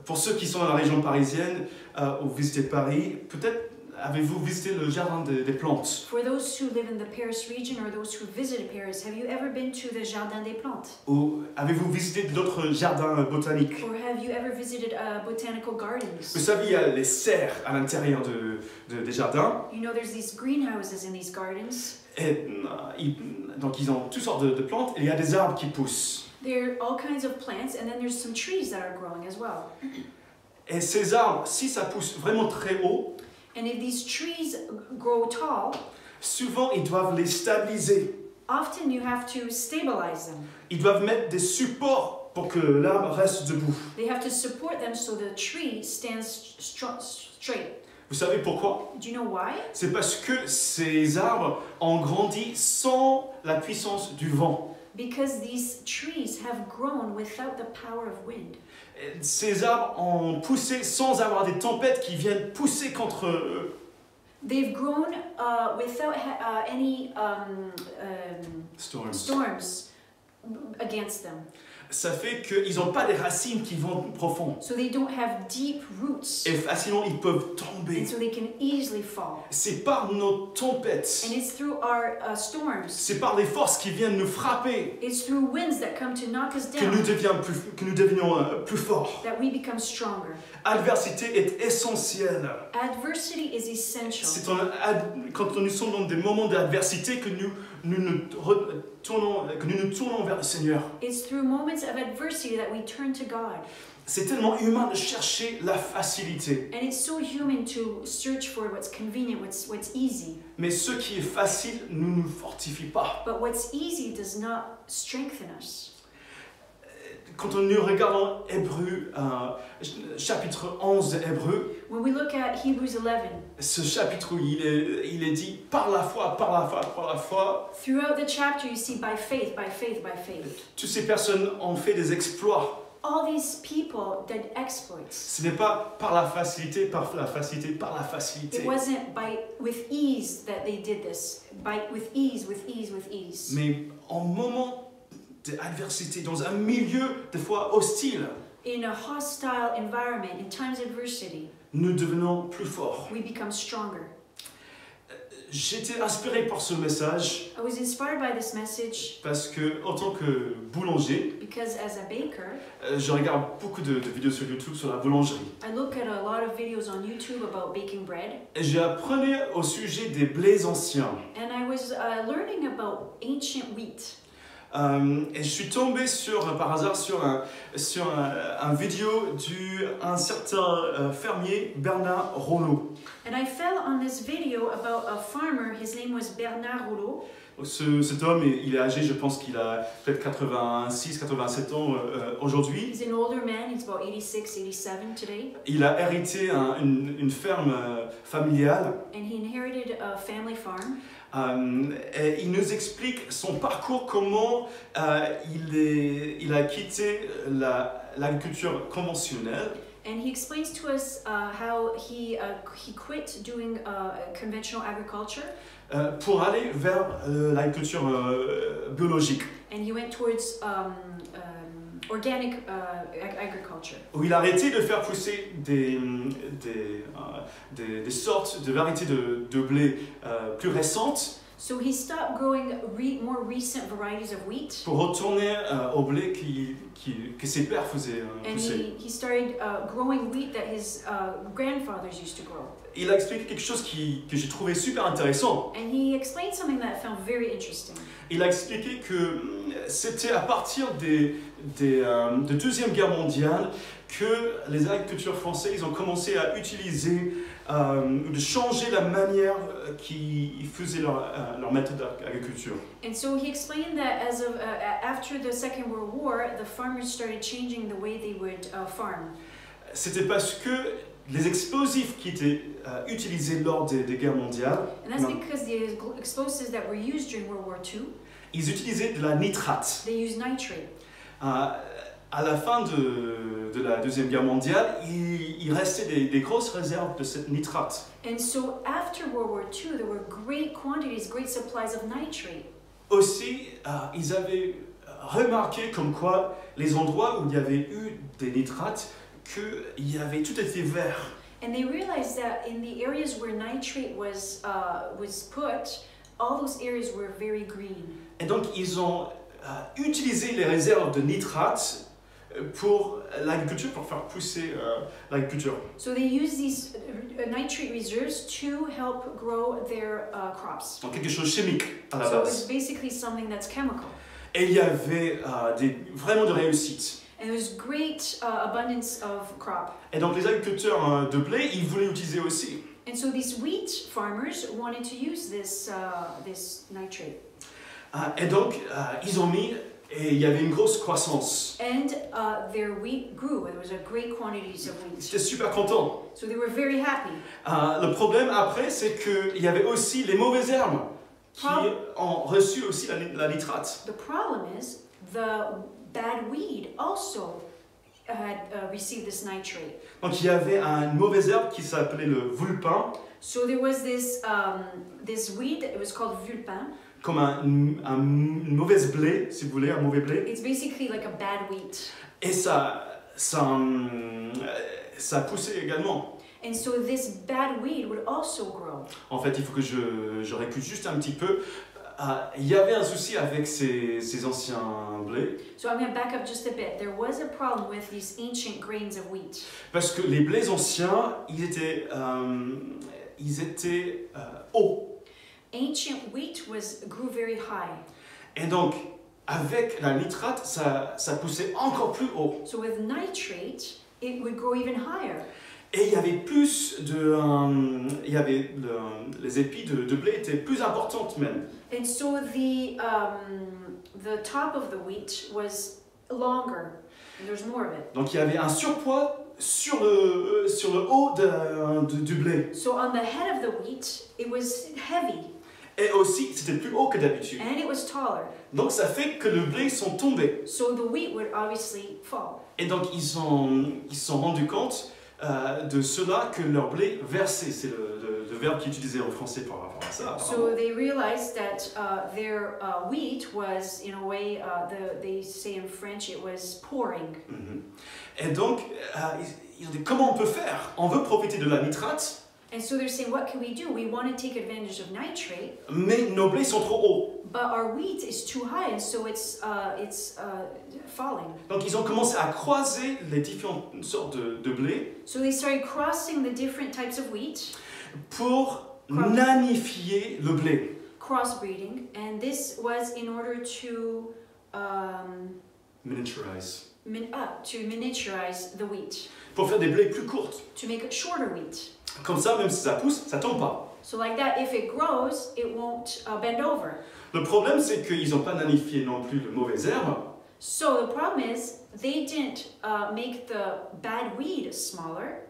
Pour ceux qui sont dans la région parisienne ou visitez Paris, peut-être avez-vous visité le jardin des plantes? For those who live in the Paris region or those who visited Paris, have you ever been to the Jardin des Plantes? Ou avez-vous visité d'autres jardins botaniques? Or have you ever visited botanical gardens? Vous savez, il y a les serres à l'intérieur des jardins. You know, there's these greenhouses in these gardens. Et, donc ils ont toutes sortes de plantes et il y a des arbres qui poussent. There are all kinds of plants, and then there's some trees that are growing as well. Et ces arbres, si ça pousse vraiment très haut, And if these trees grow tall, souvent ils doivent les stabiliser. often you have to stabilize them. Ils doivent mettre des supports pour que l'arbre reste debout. They have to support them so the tree stands straight. Vous savez pourquoi? Do you know why? C'est parce que ces arbres ont grandi sans la puissance du vent. Because these trees have grown without the power of wind. Ces arbres ont poussé sans avoir des tempêtes qui viennent pousser contre eux. They've grown without any storms against them. Ça fait qu'ils n'ont pas des racines qui vont profond. So they don't have deep roots. Et facilement, ils peuvent tomber. And so they can easily fall. C'est par nos tempêtes. And it's through our storms. C'est par les forces qui viennent nous frapper It's through winds that come to knock us que down nous devenions plus forts. that we become stronger. Adversité est essentielle. Adversity is essential. C'est quand nous sommes dans des moments d'adversité que nous nous tournons vers le Seigneur. It's through moments of adversity that we turn to God. C'est tellement humain de chercher la facilité. And it's so human to search for what's convenient, what's easy. Mais ce qui est facile ne nous fortifie pas. But what's easy does not strengthen us. Quand nous regardons Hébreux, chapitre 11 de Hébreux, When we look at Hebrews 11, ce chapitre où il est dit par la foi, par la foi, par la foi. throughout the chapter you see by faith, by faith, by faith. Toutes ces personnes ont fait des exploits. All these people did exploits. Ce n'est pas par la facilité, par la facilité, par la It facilité. wasn't with ease that they did this. With ease. Mais en moment d'adversité, dans un milieu des fois hostile, In a hostile environment, in times of adversity, nous devenons plus forts. we become stronger. j'étais inspiré par ce message I was inspired by this message parce que, en tant que boulanger, because as a baker, je regarde beaucoup de vidéos sur YouTube sur la boulangerie. I look at a lot of videos on YouTube about baking bread, Et j'ai appris au sujet des blés anciens. and I was learning about ancient wheat. Et je suis tombé par hasard sur un vidéo d'un certain fermier, Bernard Rollo. And I fell on this video about a farmer, his name was Bernard Rouleau. Cet homme, il est âgé, je pense qu'il a peut-être 86, 87 ans aujourd'hui. He's an older man, he's about 86, 87 today. Il a hérité une ferme familiale. And he inherited a family farm. Et il nous explique son parcours, comment il a quitté l'agriculture conventionnelle. And he explains to us how he quit doing conventional agriculture. Pour aller vers l'agriculture biologique. And he went towards organic agriculture. Où il a arrêté de faire pousser des sortes de variétés de blé plus récentes. So he stopped growing more recent varieties of wheat. Pour retourner au blé que ses pères faisaient And pousser. he started growing wheat that his grandfathers used to grow. Il a expliqué quelque chose que j'ai trouvé super intéressant. And he explained something that I found very interesting. Il a expliqué que c'était à partir de Deuxième Guerre mondiale que les agriculteurs français ils ont commencé à utiliser, de changer la manière qu'ils faisaient leur méthode d'agriculture. And so he explained that as of after the Second World War, the farmers started changing the way they would farm. C'était parce que les explosifs qui étaient utilisés lors des guerres mondiales, And that's because the explosives that were used during World War II, ils utilisaient de la nitrate. they used nitrate. À la fin de la Deuxième Guerre mondiale, il restait des grosses réserves de cette nitrate. And so after World War II, there were great quantities, great supplies of nitrate. Aussi, ils avaient remarqué comme quoi les endroits où il y avait eu des nitrates, tout était vert. And they realized that in the areas where nitrate was put, all those areas were very green. Et donc, ils ont utilisé les réserves de nitrates pour l'agriculture, pour faire pousser l'agriculture. So they use these nitrate reserves to help grow their crops. Donc, quelque chose de chimique à la So it's base. basically something that's chemical. Et il y avait vraiment de réussite. And there's great abundance of crop. Et donc, les agriculteurs de blé, ils voulaient l'utiliser aussi. And so these wheat farmers wanted to use this nitrate. Et donc, ils ont mis, et il y avait une grosse croissance. And their wheat grew. There was a great quantities of Ils wheat. étaient super contents. So they were very happy. Le problème après, c'est qu'il y avait aussi les mauvaises herbes qui ont reçu aussi la nitrate. The problem is the bad weed also had received this nitrate. Donc il y avait une mauvaise herbe qui s'appelait le vulpin, So there was this weed. It was called vulpin. comme un mauvais blé, si vous voulez, un mauvais blé. It's basically like a bad wheat. Et ça poussait également. And so this bad weed would also grow. En fait, il faut que je récute juste un petit peu. Il y avait un souci avec ces anciens blés. So I'm going to back up just a bit. There was a problem with these ancient grains of wheat. Parce que les blés anciens, ils étaient hauts. Ancient wheat grew very high. Et donc, avec la nitrate, ça poussait encore plus haut. So with nitrate, it would grow even higher. Et il y avait les épis de blé étaient plus importantes même. And so the top of the wheat was longer. And there's more of it. Donc il y avait un surpoids sur le haut du blé. So on the head of the wheat, it was heavy. Et aussi, c'était plus haut que d'habitude. And it was taller. Donc ça fait que les blés sont tombés. So the wheat would obviously fall. Et donc ils se sont rendus compte de cela que leur blé versait. C'est le verbe qui est utilisé en français par rapport à ça. So they realized that their wheat was, in a way, they say in French, it was pouring. Et donc, ils ont dit, comment on peut faire? On veut profiter de la nitrate. And so they're saying, what can we do? We want to take advantage of nitrate, mais nos blés sont trop hauts. but our wheat is too high, and so it's falling. Donc ils ont commencé à croiser les différentes sortes de blé So they started crossing the different types of wheat, pour nanifier le blé. crossbreeding, and this was in order to Miniaturize. miniaturize the wheat, Pour faire des blés plus courtes. to make it shorter wheat. Comme ça, même si ça pousse, ça tombe pas. So like that, if it grows, it won't bend over. Le problème, c'est qu'ils n'ont pas nanifié non plus le mauvais herbe. So the problem is, they didn't make the bad weed smaller.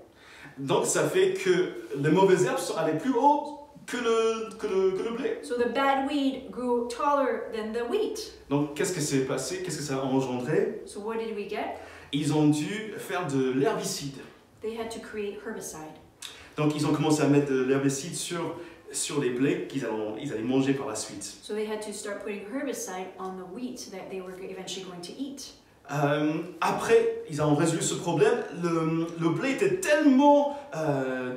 Donc ça fait que les mauvaises herbes sont allées plus haut que le blé. So the bad weed grew taller than the wheat. Donc qu'est-ce qui s'est passé? Qu'est-ce que ça a engendré? So what did we get? Ils ont dû faire de l'herbicide. They had to create herbicide. Donc ils ont commencé à mettre de l'herbicide sur les blés qu'ils allaient manger par la suite. So they had to start putting herbicide on the wheat that they were eventually going to eat. Après, ils ont résolu ce problème. Le blé était tellement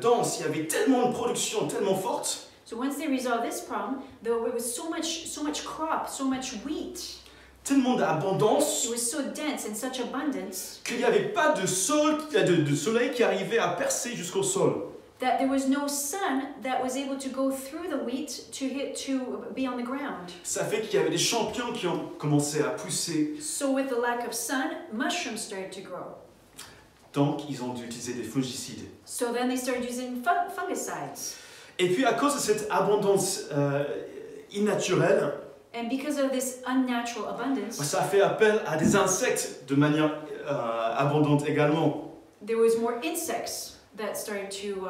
dense, il y avait tellement de production, tellement forte, So once they resolved this problem, there was so much crop, so much wheat. tellement d'abondance, It was so dense and such abundance qu'il n'y avait pas de soleil qui arrivait à percer jusqu'au sol. that there was no sun that was able to go through the wheat to be on the ground. Ça fait qu'il y avait des champignons qui ont commencé à pousser. So with the lack of sun, mushrooms started to grow. Donc, ils ont dû utiliser des fongicides. So then they started using fungicides. Et puis, à cause de cette abondance innaturelle, And because of this unnatural abundance, ça fait appel à des insectes de manière abondante également. there was more insects that started to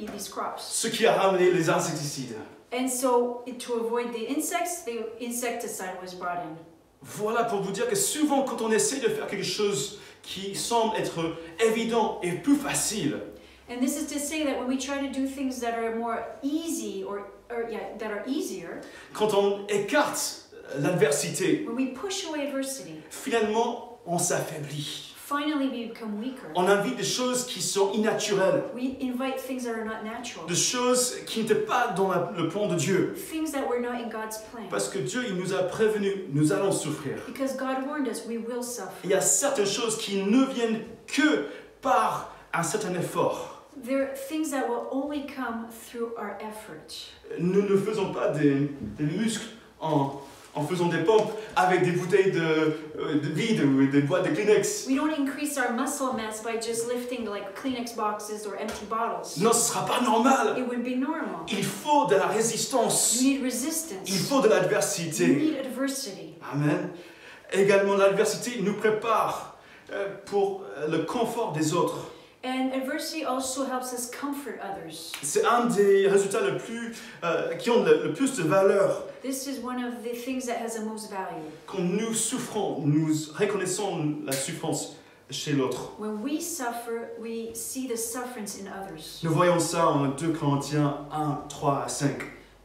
eat these crops. Ce qui a ramené les insecticides. And so to avoid the insects, the insecticide was brought in. Voilà pour vous dire que souvent, quand on essaie de faire quelque chose qui semble être évident et plus facile, And this is to say that when we try to do things that are more easy that are easier, quand on écarte l'adversité, when we push away adversity, finalement, on s'affaiblit. finally we become weaker. On invite des choses qui sont innaturelles, We invite things that are not natural, des choses qui n'étaient pas dans le plan de Dieu. things that were not in God's plan. Parce que Dieu, il nous a prévenus, nous allons souffrir. Because God warned us, we will suffer. Il y a certaines choses qui ne viennent que par un certain effort. There are things that will only come through our effort. Nous ne faisons pas des muscles en faisant des pompes avec des bouteilles de vide ou des boîtes de Kleenex. We don't increase our muscle mass by just lifting like Kleenex boxes or empty bottles. Non, ce ne sera pas normal. It would be normal. Il faut de la résistance. You need resistance. Il faut de You l'adversité. need adversity. Amen. Également, l'adversité nous prépare pour le confort des autres. And adversity also helps us comfort others. C'est un des résultats qui ont le plus de valeur. This is one of the things that has the most value. Quand nous souffrons, nous reconnaissons la souffrance chez l'autre. When we suffer, we see the sufferance in others. Nous voyons ça en 2 Corinthiens 1, 3 à 5.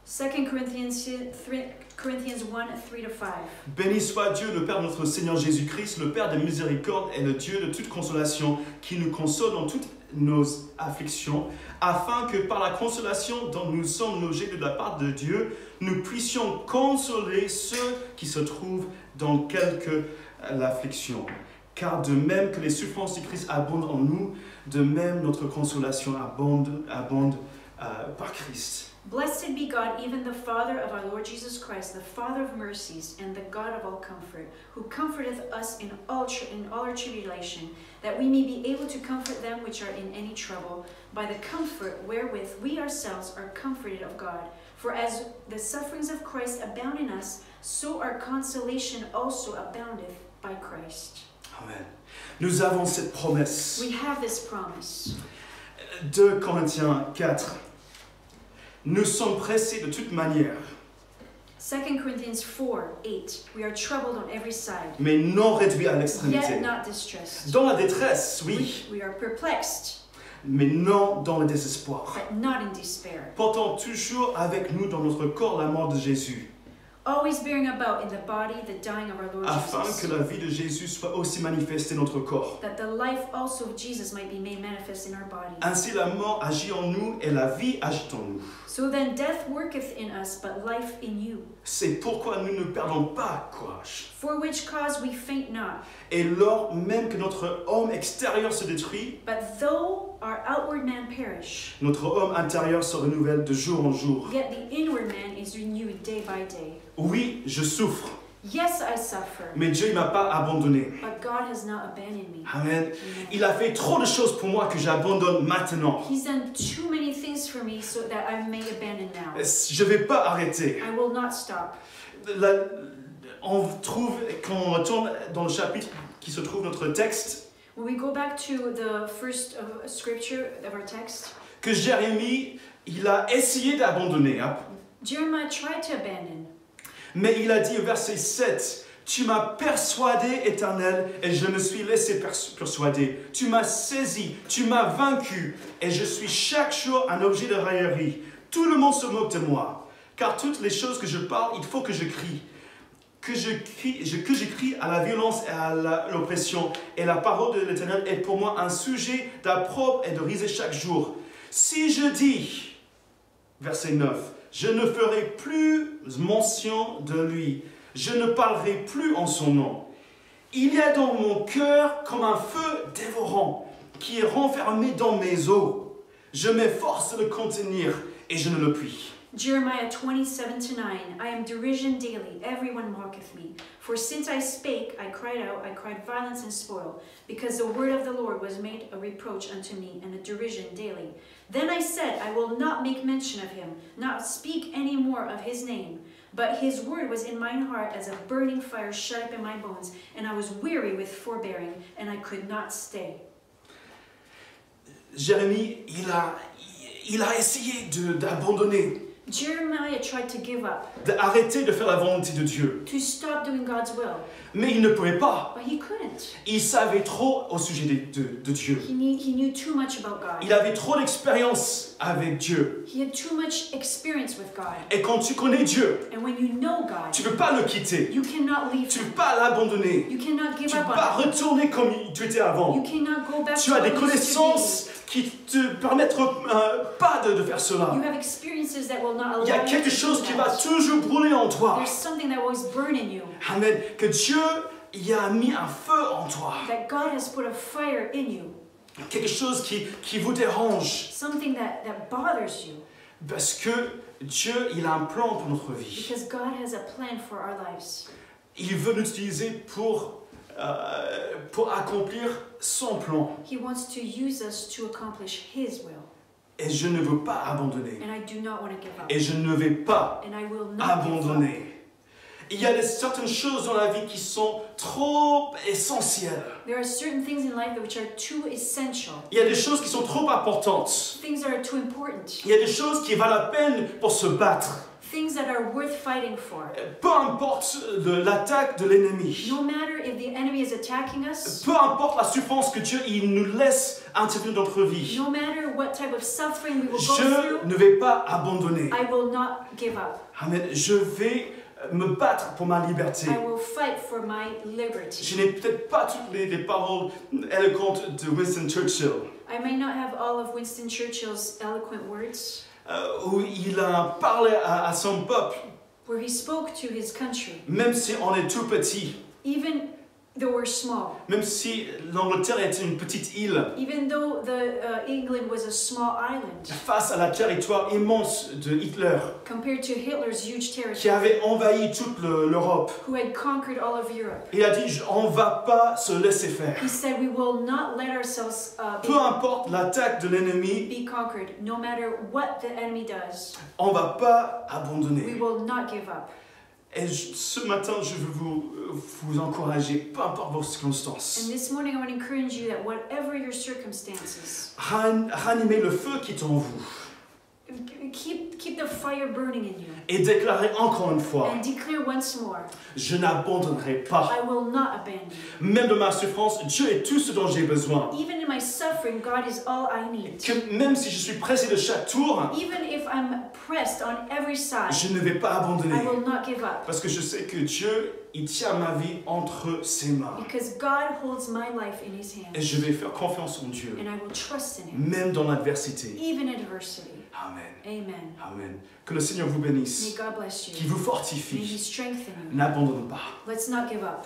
2 Corinthians 1, 3-5. Béni soit Dieu, le Père de notre Seigneur Jésus-Christ, le Père des miséricordes et le Dieu de toute consolation, qui nous console dans toutes nos afflictions, afin que par la consolation dont nous sommes logés de la part de Dieu, nous puissions consoler ceux qui se trouvent dans quelque affliction. Car de même que les souffrances de Christ abondent en nous, de même notre consolation abonde par Christ. Blessed be God, even the Father of our Lord Jesus Christ, the Father of mercies, and the God of all comfort, who comforteth us in all our tribulation, that we may be able to comfort them which are in any trouble, by the comfort wherewith we ourselves are comforted of God. For as the sufferings of Christ abound in us, so our consolation also aboundeth by Christ. Amen. Nous avons cette promesse. We have this promise. 2 Corinthiens 4. Nous sommes pressés de toute manière, 2 Corinthians 4:8. We are troubled on every side, mais non réduits à l'extrémité. yet not distressed. Dans la détresse, oui, We are perplexed, mais non dans le désespoir. but not in despair. Portant toujours avec nous dans notre corps la mort de Jésus, always bearing about in the body the dying of our Lord afin Jesus, que la vie de Jésus soit aussi manifestée dans notre corps. that the life also of Jesus might be made manifest in our body. Ainsi la mort agit en nous et la vie agit en nous. So then death worketh in us, but life in you. C'est pourquoi nous ne perdons pas courage. For which cause we faint not. Et lors même que notre homme extérieur se détruit, But though our outward man perish, notre homme intérieur se renouvelle de jour en jour. yet the inward man is renewed day by day. Oui, je souffre, Yes, I suffer, mais Dieu ne m'a pas abandonné. but God has not abandoned me. Amen. Amen. Il a fait trop de choses pour moi que j'abandonne maintenant. He's done too many things for me so that I may abandon now. Je ne vais pas arrêter. I will not stop. On trouve, quand on retourne dans le chapitre qui se trouve notre texte, When we go back to the first scripture of our text, que Jérémie, il a essayé d'abandonner. Hein. Jeremiah tried to abandon. Mais il a dit au verset 7, « Tu m'as persuadé, Éternel, et je me suis laissé persuader. Tu m'as saisi, tu m'as vaincu, et je suis chaque jour un objet de raillerie. Tout le monde se moque de moi. Car toutes les choses que je parle, il faut que je crie. Que je crie à la violence et à l'oppression. Et la parole de l'Éternel est pour moi un sujet d'approbre et de risée chaque jour. Si je dis, verset 9, je ne ferai plus mention de lui, je ne parlerai plus en son nom. Il y a dans mon cœur comme un feu dévorant qui est renfermé dans mes os. Je m'efforce de le contenir et je ne le puis. Jeremiah 27:9. I am derision daily, everyone mocketh me. For since I spake, I cried out, I cried violence and spoil, because the word of the Lord was made a reproach unto me, and a derision daily. Then I said, I will not make mention of him, not speak any more of his name. But his word was in mine heart as a burning fire shut up in my bones, and I was weary with forbearing, and I could not stay. Jérémie, il a essayé d'abandonner. Jeremiah tried to give up, D'arrêter de faire la volonté de Dieu. to stop doing God's will, Mais il ne pouvait pas. but he couldn't. Il savait trop au sujet de Dieu. He knew too much about God. Il avait trop d'expérience avec Dieu. He had too much experience with God. Et quand tu connais Dieu, And when you know God, tu ne peux pas le quitter. you cannot leave Tu ne him. peux pas l'abandonner. You cannot give Tu ne up peux pas on him. retourner comme tu étais avant. You cannot go back Tu to as what des you used to connaissances qui te permettent pas de faire be. cela. You have experiences that will not allow Il y a you quelque to chose do qui that. va toujours brûler en toi. There's something that will always burn in you. Amen. Que Dieu y a mis un feu en toi. That God has put a fire in you. Quelque chose qui vous dérange. Something that bothers you. Parce que Dieu, il a un plan pour notre vie. Because God has a plan for our lives. Il veut nous utiliser pour accomplir son plan. He wants to use us to accomplish His will. Et je ne veux pas abandonner. And I do not want to give up. Et je ne vais pas And I will not give up. abandonner. Il y a certaines choses dans la vie qui sont trop essentielles. There are certain things in life which are too essential. Il y a des choses qui sont trop importantes. Things that are too important. Il y a des choses qui valent la peine pour se battre. Things that are worth fighting for. Peu importe l'attaque de l'ennemi. No matter if the enemy is attacking us, Peu importe la souffrance que Dieu il nous laisse intervenir dans notre vie. no matter what type of suffering we will go Je through, ne vais pas abandonner. I will not give up. Amen. Je vais me battre pour ma liberté. I will fight for my liberty. Je n'ai peut-être pas toutes les paroles éloquentes de Winston Churchill, I may not have all of Winston Churchill's eloquent words, où il a parlé à son peuple, where he spoke to his country, même si on est tout petit, even though we're small, même si l'Angleterre est une petite île, even though England was a small island face à la territoire immense de Hitler, compared to Hitler's huge qui territory, avait envahi toute l'Europe. who had conquered all of Europe. Il a dit, on ne va pas se laisser faire. He said, we will not let ourselves Peu importe l'attaque de l'ennemi, be conquered, no matter what the enemy does. on ne va pas We abandonner. will not give up. Et ce matin, je veux vous encourager, peu importe vos And circonstances. this morning I want to encourage you that whatever your circumstances, Ranimez le feu qui est en vous. keep the fire burning in you. Et déclarer encore une fois, And declare once more, je n'abandonnerai pas. I will not abandon you. Même de ma souffrance, Dieu est tout ce dont j'ai besoin. Even in my suffering, God is all I need. Que même si je suis pressé de chaque tour, Even if I'm pressed on every side, je ne vais pas abandonner. I will not give up. Parce que je sais que Dieu, il tient ma vie entre ses mains. Because God holds my life in His Et hands. je vais faire confiance en Dieu, And I will trust in Him, même dans l'adversité. even in adversity. Amen. Amen. Amen. Que le Seigneur vous May bénisse, God bless you. qu'il vous May He fortifie. strengthen you. N'abandonnez pas. Let's not give up.